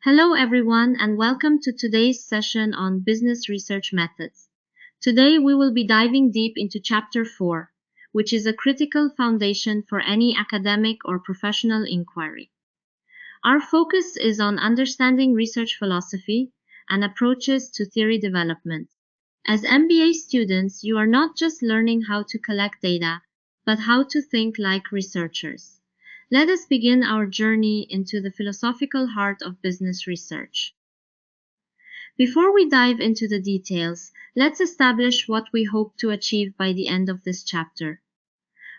Hello, everyone, and welcome to today's session on business research methods. Today, we will be diving deep into Chapter 4, which is a critical foundation for any academic or professional inquiry. Our focus is on understanding research philosophy and approaches to theory development. As MBA students, you are not just learning how to collect data, but how to think like researchers. Let us begin our journey into the philosophical heart of business research. Before we dive into the details, let's establish what we hope to achieve by the end of this chapter.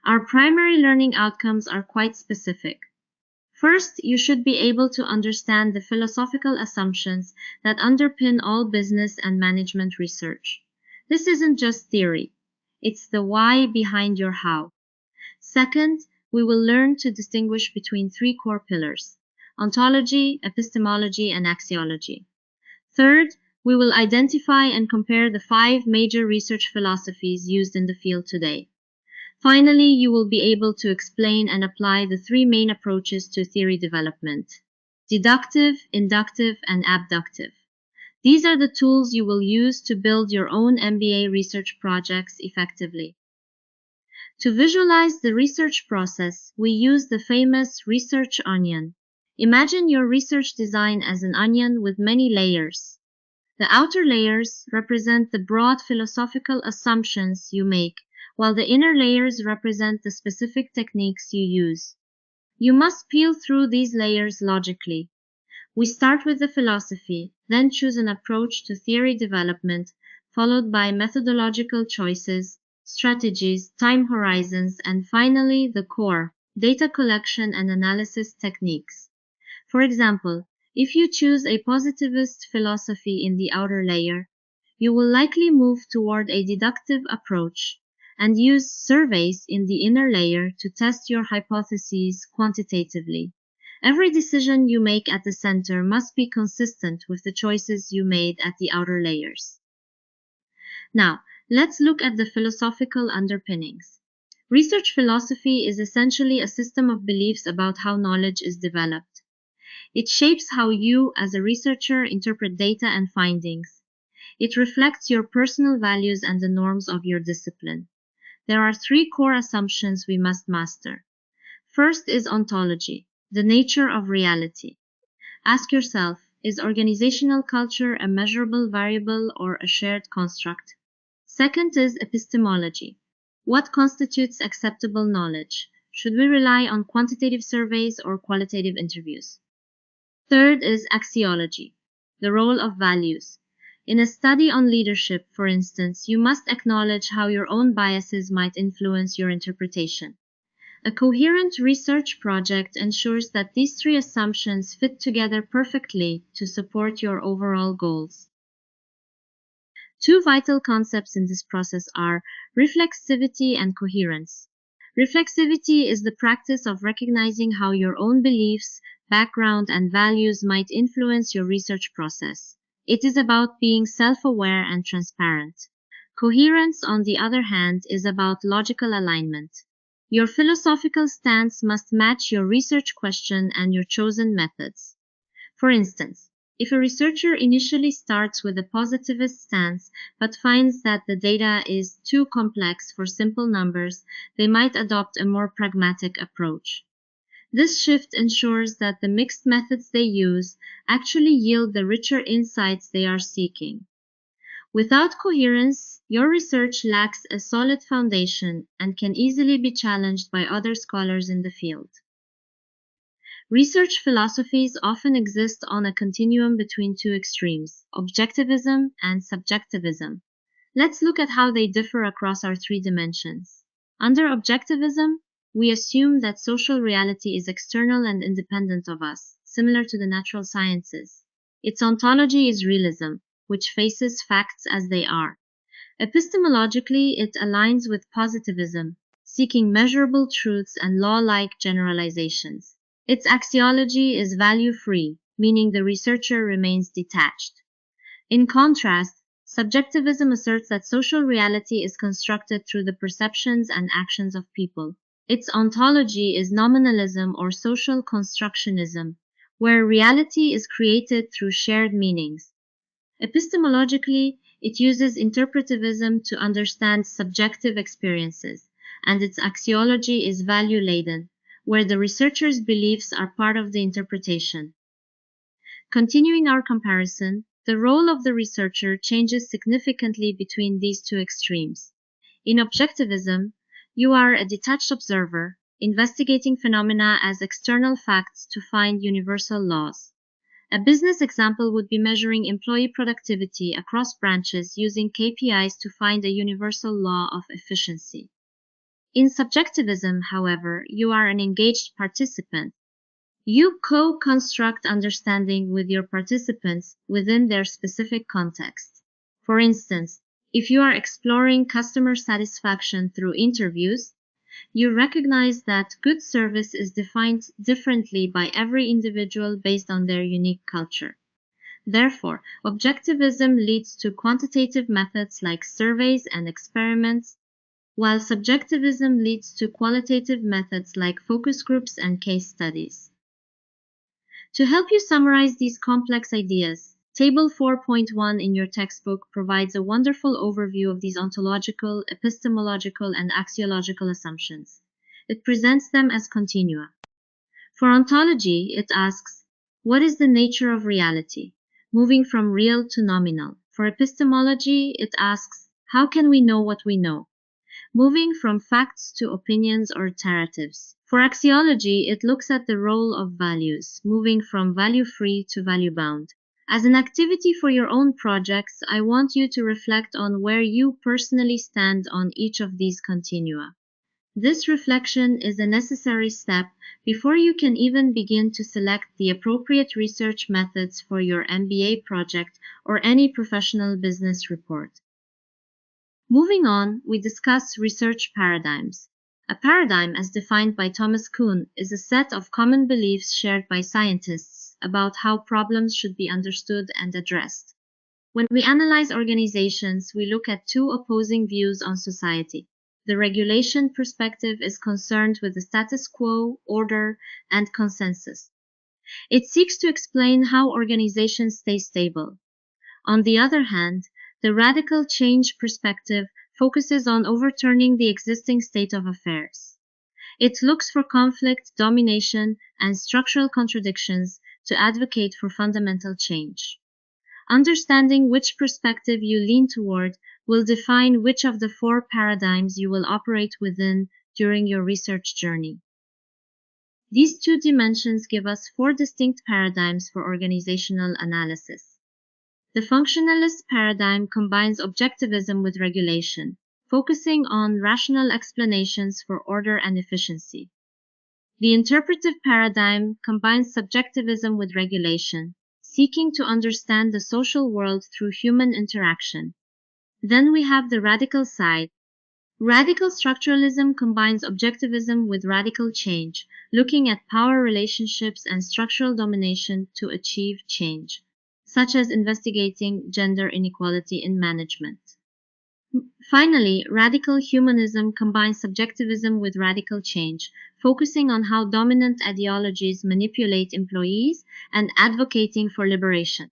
Our primary learning outcomes are quite specific. First, you should be able to understand the philosophical assumptions that underpin all business and management research. This isn't just theory, it's the why behind your how. Second, we will learn to distinguish between three core pillars: ontology, epistemology, and axiology. Third, we will identify and compare the 5 major research philosophies used in the field today. Finally, you will be able to explain and apply the 3 main approaches to theory development: deductive, inductive, and abductive. These are the tools you will use to build your own MBA research projects effectively. To visualize the research process, we use the famous research onion. Imagine your research design as an onion with many layers. The outer layers represent the broad philosophical assumptions you make, while the inner layers represent the specific techniques you use. You must peel through these layers logically. We start with the philosophy, then choose an approach to theory development, followed by methodological choices, strategies, time horizons, and finally the core, data collection and analysis techniques. For example, if you choose a positivist philosophy in the outer layer, you will likely move toward a deductive approach and use surveys in the inner layer to test your hypotheses quantitatively. Every decision you make at the center must be consistent with the choices you made at the outer layers. Now, let's look at the philosophical underpinnings. Research philosophy is essentially a system of beliefs about how knowledge is developed. It shapes how you, as a researcher, interpret data and findings. It reflects your personal values and the norms of your discipline. There are 3 core assumptions we must master. First is ontology, the nature of reality. Ask yourself, is organizational culture a measurable variable or a shared construct? Second is epistemology. What constitutes acceptable knowledge? Should we rely on quantitative surveys or qualitative interviews? Third is axiology, the role of values. In a study on leadership, for instance, you must acknowledge how your own biases might influence your interpretation. A coherent research project ensures that these 3 assumptions fit together perfectly to support your overall goals. 2 vital concepts in this process are reflexivity and coherence. Reflexivity is the practice of recognizing how your own beliefs, background, and values might influence your research process. It is about being self-aware and transparent. Coherence, on the other hand, is about logical alignment. Your philosophical stance must match your research question and your chosen methods. For instance, if a researcher initially starts with a positivist stance but finds that the data is too complex for simple numbers, they might adopt a more pragmatic approach. This shift ensures that the mixed methods they use actually yield the richer insights they are seeking. Without coherence, your research lacks a solid foundation and can easily be challenged by other scholars in the field. Research philosophies often exist on a continuum between 2 extremes, objectivism and subjectivism. Let's look at how they differ across our 3 dimensions. Under objectivism, we assume that social reality is external and independent of us, similar to the natural sciences. Its ontology is realism, which faces facts as they are. Epistemologically, it aligns with positivism, seeking measurable truths and law-like generalizations. Its axiology is value-free, meaning the researcher remains detached. In contrast, subjectivism asserts that social reality is constructed through the perceptions and actions of people. Its ontology is nominalism or social constructionism, where reality is created through shared meanings. Epistemologically, it uses interpretivism to understand subjective experiences, and its axiology is value-laden, where the researcher's beliefs are part of the interpretation. Continuing our comparison, the role of the researcher changes significantly between these two extremes. In objectivism, you are a detached observer, investigating phenomena as external facts to find universal laws. A business example would be measuring employee productivity across branches using KPIs to find a universal law of efficiency. In subjectivism, however, you are an engaged participant. You co-construct understanding with your participants within their specific context. For instance, if you are exploring customer satisfaction through interviews, you recognize that good service is defined differently by every individual based on their unique culture. Therefore, objectivism leads to quantitative methods like surveys and experiments, while subjectivism leads to qualitative methods like focus groups and case studies. To help you summarize these complex ideas, Table 4.1 in your textbook provides a wonderful overview of these ontological, epistemological, and axiological assumptions. It presents them as continua. For ontology, it asks, what is the nature of reality, moving from real to nominal? For epistemology, it asks, how can we know what we know, moving from facts to opinions or narratives? For axiology, it looks at the role of values, moving from value-free to value-bound. As an activity for your own projects, I want you to reflect on where you personally stand on each of these continua. This reflection is a necessary step before you can even begin to select the appropriate research methods for your MBA project or any professional business report. Moving on, we discuss research paradigms. A paradigm, as defined by Thomas Kuhn, is a set of common beliefs shared by scientists about how problems should be understood and addressed. When we analyze organizations, we look at two opposing views on society. The regulation perspective is concerned with the status quo, order, and consensus. It seeks to explain how organizations stay stable. On the other hand, the radical change perspective focuses on overturning the existing state of affairs. It looks for conflict, domination, and structural contradictions to advocate for fundamental change. Understanding which perspective you lean toward will define which of the four paradigms you will operate within during your research journey. These two dimensions give us four distinct paradigms for organizational analysis. The functionalist paradigm combines objectivism with regulation, focusing on rational explanations for order and efficiency. The interpretive paradigm combines subjectivism with regulation, seeking to understand the social world through human interaction. Then we have the radical side. Radical structuralism combines objectivism with radical change, looking at power relationships and structural domination to achieve change, such as investigating gender inequality in management. Finally, radical humanism combines subjectivism with radical change, focusing on how dominant ideologies manipulate employees and advocating for liberation.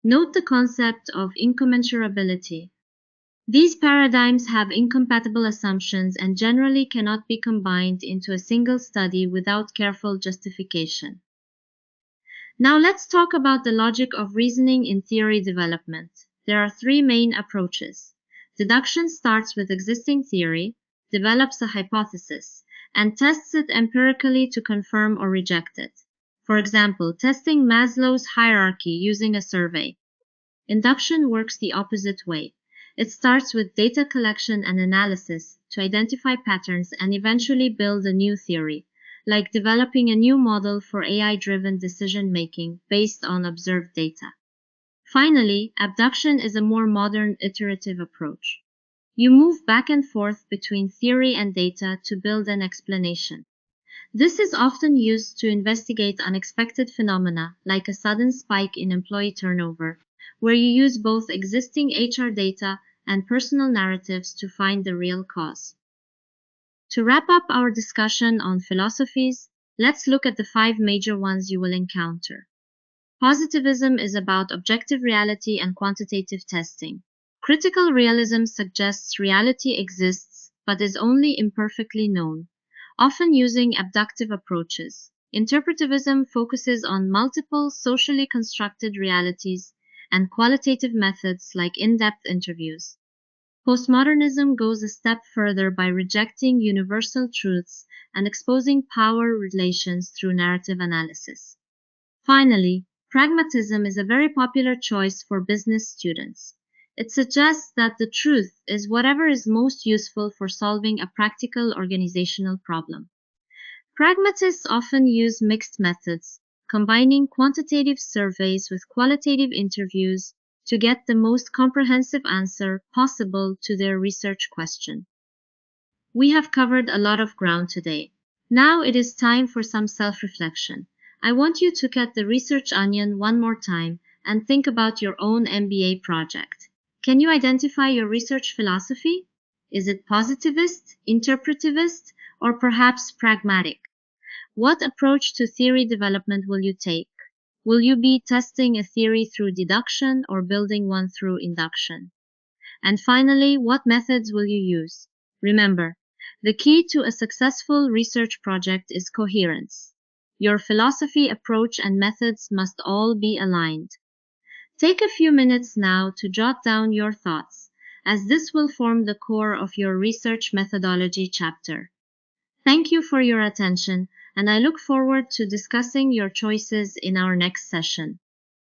Note the concept of incommensurability. These paradigms have incompatible assumptions and generally cannot be combined into a single study without careful justification. Now let's talk about the logic of reasoning in theory development. There are three main approaches. Deduction starts with existing theory, develops a hypothesis, and tests it empirically to confirm or reject it. For example, testing Maslow's hierarchy using a survey. Induction works the opposite way. It starts with data collection and analysis to identify patterns and eventually build a new theory, like developing a new model for AI-driven decision-making based on observed data. Finally, abduction is a more modern iterative approach. You move back and forth between theory and data to build an explanation. This is often used to investigate unexpected phenomena, like a sudden spike in employee turnover, where you use both existing HR data and personal narratives to find the real cause. To wrap up our discussion on philosophies, Let's look at the 5 major ones you will encounter. Positivism is about objective reality and quantitative testing. Critical realism suggests reality exists but is only imperfectly known, often using abductive approaches. Interpretivism focuses on multiple socially constructed realities and qualitative methods like in-depth interviews. Postmodernism goes a step further by rejecting universal truths and exposing power relations through narrative analysis. Finally, pragmatism is a very popular choice for business students. It suggests that the truth is whatever is most useful for solving a practical organizational problem. Pragmatists often use mixed methods, combining quantitative surveys with qualitative interviews to get the most comprehensive answer possible to their research question. We have covered a lot of ground today. Now it is time for some self-reflection. I want you to cut the research onion one more time and think about your own MBA project. Can you identify your research philosophy? Is it positivist, interpretivist, or perhaps pragmatic? What approach to theory development will you take? Will you be testing a theory through deduction or building one through induction? And finally, what methods will you use? Remember, the key to a successful research project is coherence. Your philosophy, approach, and methods must all be aligned. Take a few minutes now to jot down your thoughts, as this will form the core of your research methodology chapter. Thank you for your attention, and I look forward to discussing your choices in our next session.